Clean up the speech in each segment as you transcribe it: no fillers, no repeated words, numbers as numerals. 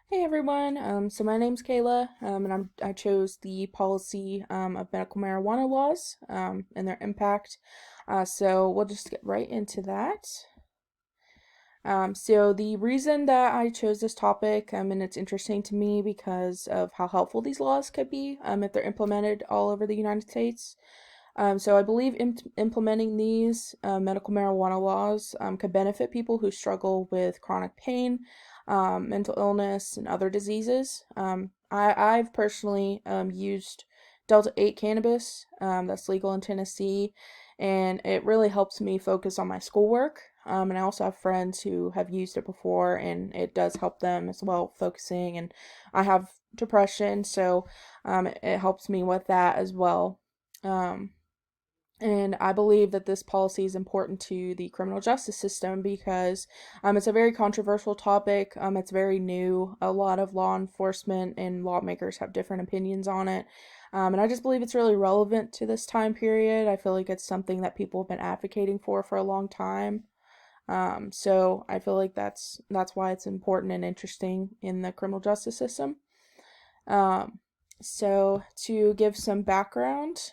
Hey everyone, so my name's Kayla, and I chose the policy of medical marijuana laws and their impact. So we'll just get right into that. So the reason that I chose this topic, and it's interesting to me because of how helpful these laws could be if they're implemented all over the United States. So I believe implementing these medical marijuana laws could benefit people who struggle with chronic pain, mental illness, and other diseases. I've personally used Delta 8 cannabis that's legal in Tennessee, and it really helps me focus on my schoolwork. And I also have friends who have used it before, and it does help them as well, focusing. And I have depression, so it helps me with that as well. Um, and I believe that this policy is important to the criminal justice system because it's a very controversial topic. It's very new. A lot of law enforcement and lawmakers have different opinions on it. And I just believe it's really relevant to this time period. I feel like it's something that people have been advocating for a long time. So I feel like that's why it's important and interesting in the criminal justice system. Um, so to give some background,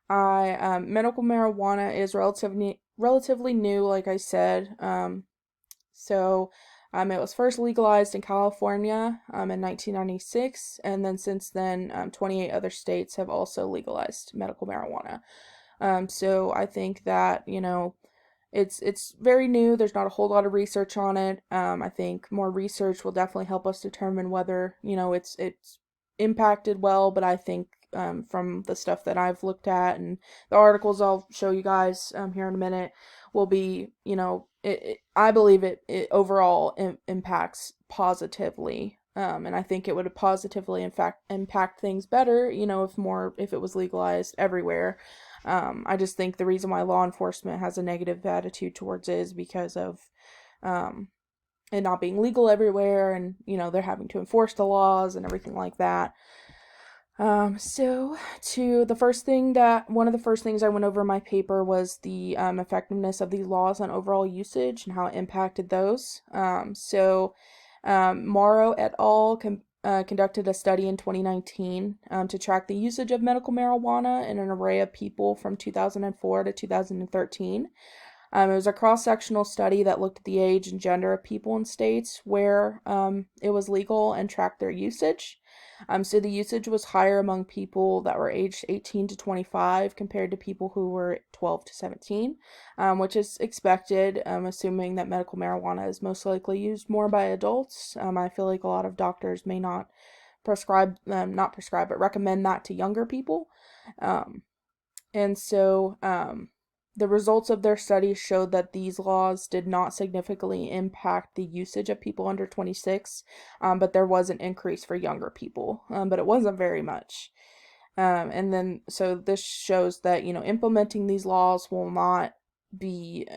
I medical marijuana is relatively new, like I said. It was first legalized in California in 1996, and then since then, 28 other states have also legalized medical marijuana. So I think that it's very new. There's not a whole lot of research on it. I think more research will definitely help us determine whether it's impacted well. But I think from the stuff that I've looked at and the articles I'll show you guys here in a minute will be I believe it overall impacts positively. And I think it would positively, in fact, impact things better, if it was legalized everywhere. I just think the reason why law enforcement has a negative attitude towards it is because of um, it not being legal everywhere, and they're having to enforce the laws and everything like that. So to the first thing that one of the first things I went over in my paper was the effectiveness of these laws on overall usage and how it impacted those. Morrow et al. Conducted a study in 2019 to track the usage of medical marijuana in an array of people from 2004 to 2013. It was a cross sectional study that looked at the age and gender of people in states where it was legal and tracked their usage. So the usage was higher among people that were aged 18 to 25 compared to people who were 12 to 17, which is expected, assuming that medical marijuana is most likely used more by adults. I feel like a lot of doctors may not prescribe, but recommend that to younger people. Um, and so the results of their study showed that these laws did not significantly impact the usage of people under 26, but there was an increase for younger people, but it wasn't very much. So this shows that, implementing these laws be,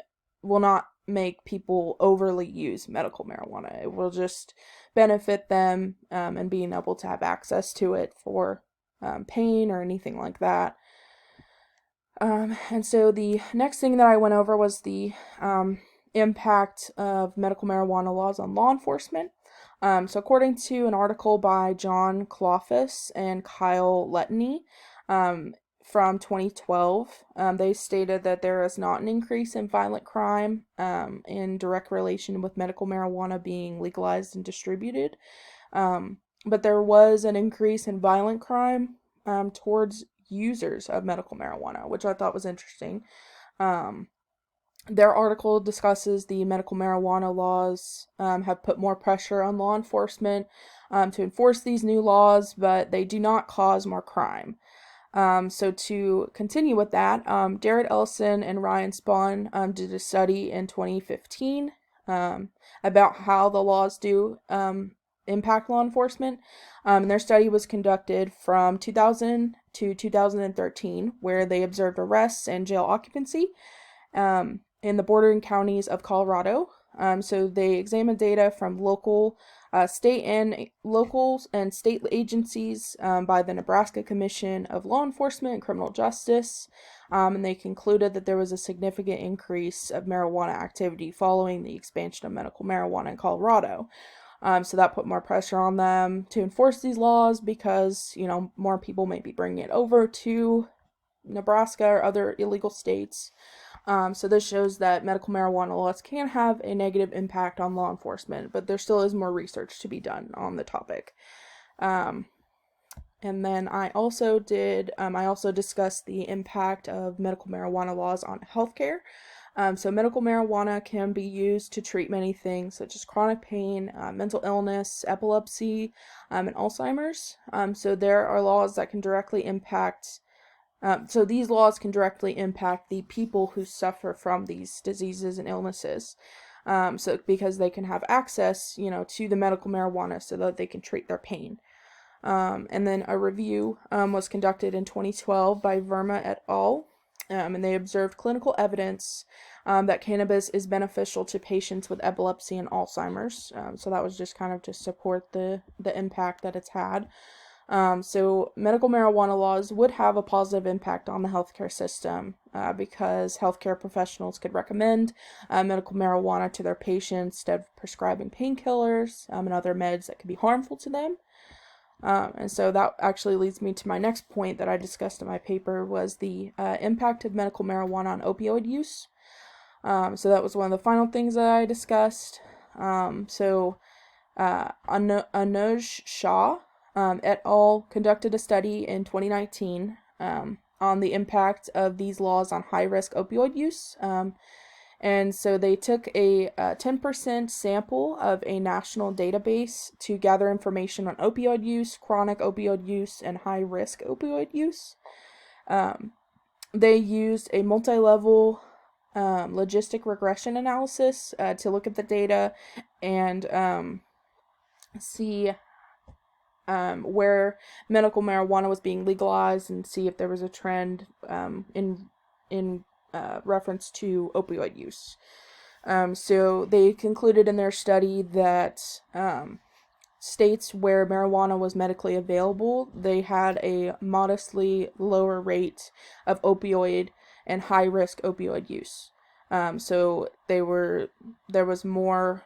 will not make people overly use medical marijuana. It will just benefit them and being able to have access to it for pain or anything like that. And so the next thing that I went over was the impact of medical marijuana laws on law enforcement. So according to an article by John Clofus and Kyle Lettany from 2012, they stated that there is not an increase in violent crime in direct relation with medical marijuana being legalized and distributed. But there was an increase in violent crime towards users of medical marijuana, which I thought was interesting. Um, their article discusses the medical marijuana laws have put more pressure on law enforcement to enforce these new laws, but they do not cause more crime. So to continue with that, Jared Ellison and Ryan Spawn did a study in 2015 about how the laws do impact law enforcement. Their study was conducted from 2000 to 2013, where they observed arrests and jail occupancy in the bordering counties of Colorado. So they examined data from local and state agencies by the Nebraska Commission of Law Enforcement and Criminal Justice, and they concluded that there was a significant increase of marijuana activity following the expansion of medical marijuana in Colorado. So that put more pressure on them to enforce these laws because, more people may be bringing it over to Nebraska or other illegal states. So this shows that medical marijuana laws can have a negative impact on law enforcement, but there still is more research to be done on the topic. And then I also discussed the impact of medical marijuana laws on healthcare. So medical marijuana can be used to treat many things such as chronic pain, mental illness, epilepsy, and Alzheimer's. So there are laws that can directly impact so these laws can directly impact the people who suffer from these diseases and illnesses. So because they can have access, to the medical marijuana so that they can treat their pain. And then a review was conducted in 2012 by Verma et al. And they observed clinical evidence that cannabis is beneficial to patients with epilepsy and Alzheimer's. So that was just kind of to support the impact that it's had. So medical marijuana laws would have a positive impact on the healthcare system because healthcare professionals could recommend medical marijuana to their patients instead of prescribing painkillers and other meds that could be harmful to them. And so that actually leads me to my next point that I discussed in my paper was the impact of medical marijuana on opioid use. So that was one of the final things that I discussed. Anuj Shah et al. Conducted a study in 2019 on the impact of these laws on high-risk opioid use. And so they took a 10% sample of a national database to gather information on opioid use, chronic opioid use, and high-risk opioid use. They used a multi-level logistic regression analysis to look at the data and see where medical marijuana was being legalized and see if there was a trend in reference to opioid use. So they concluded in their study that states where marijuana was medically available, they had a modestly lower rate of opioid and high-risk opioid use. So there was more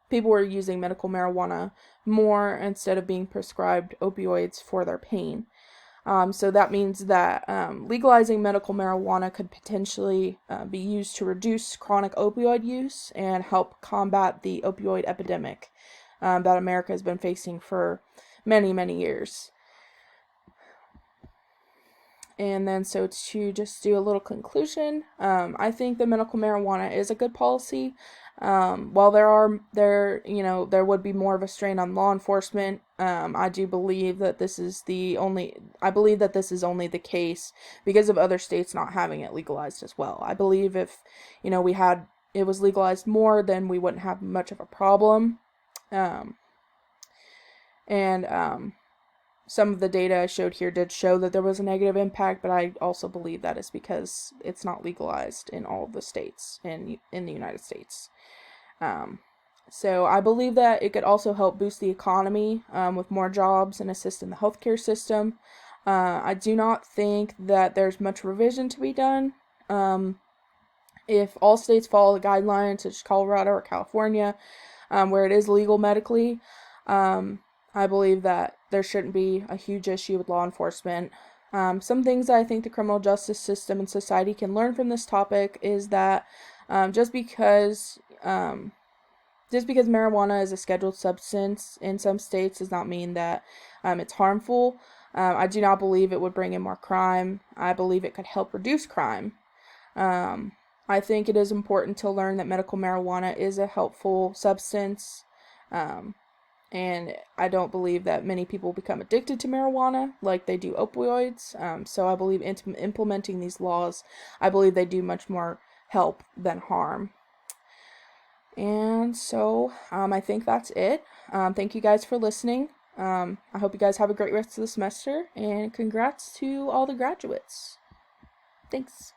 people were using medical marijuana more instead of being prescribed opioids for their pain. So that means that legalizing medical marijuana could potentially be used to reduce chronic opioid use and help combat the opioid epidemic that America has been facing for many, many years. And then so to just do a little conclusion, I think that medical marijuana is a good policy. While there would be more of a strain on law enforcement, I do believe that this is only the case because of other states not having it legalized as well. I believe if, it was legalized more, then we wouldn't have much of a problem. Some of the data I showed here did show that there was a negative impact, but I also believe that is because it's not legalized in all of the states in the United States. So I believe that it could also help boost the economy with more jobs and assist in the healthcare system. I do not think that there's much revision to be done. If all states follow the guidelines, such as Colorado or California, where it is legal medically, I believe that there shouldn't be a huge issue with law enforcement. Some things that I think the criminal justice system and society can learn from this topic is that just because marijuana is a scheduled substance in some states does not mean that it's harmful. I do not believe it would bring in more crime. I believe it could help reduce crime. I think it is important to learn that medical marijuana is a helpful substance. And I don't believe that many people become addicted to marijuana like they do opioids. So I believe implementing these laws, I believe they do much more help than harm. And so I think that's it. Thank you guys for listening. I hope you guys have a great rest of the semester, and congrats to all the graduates. Thanks.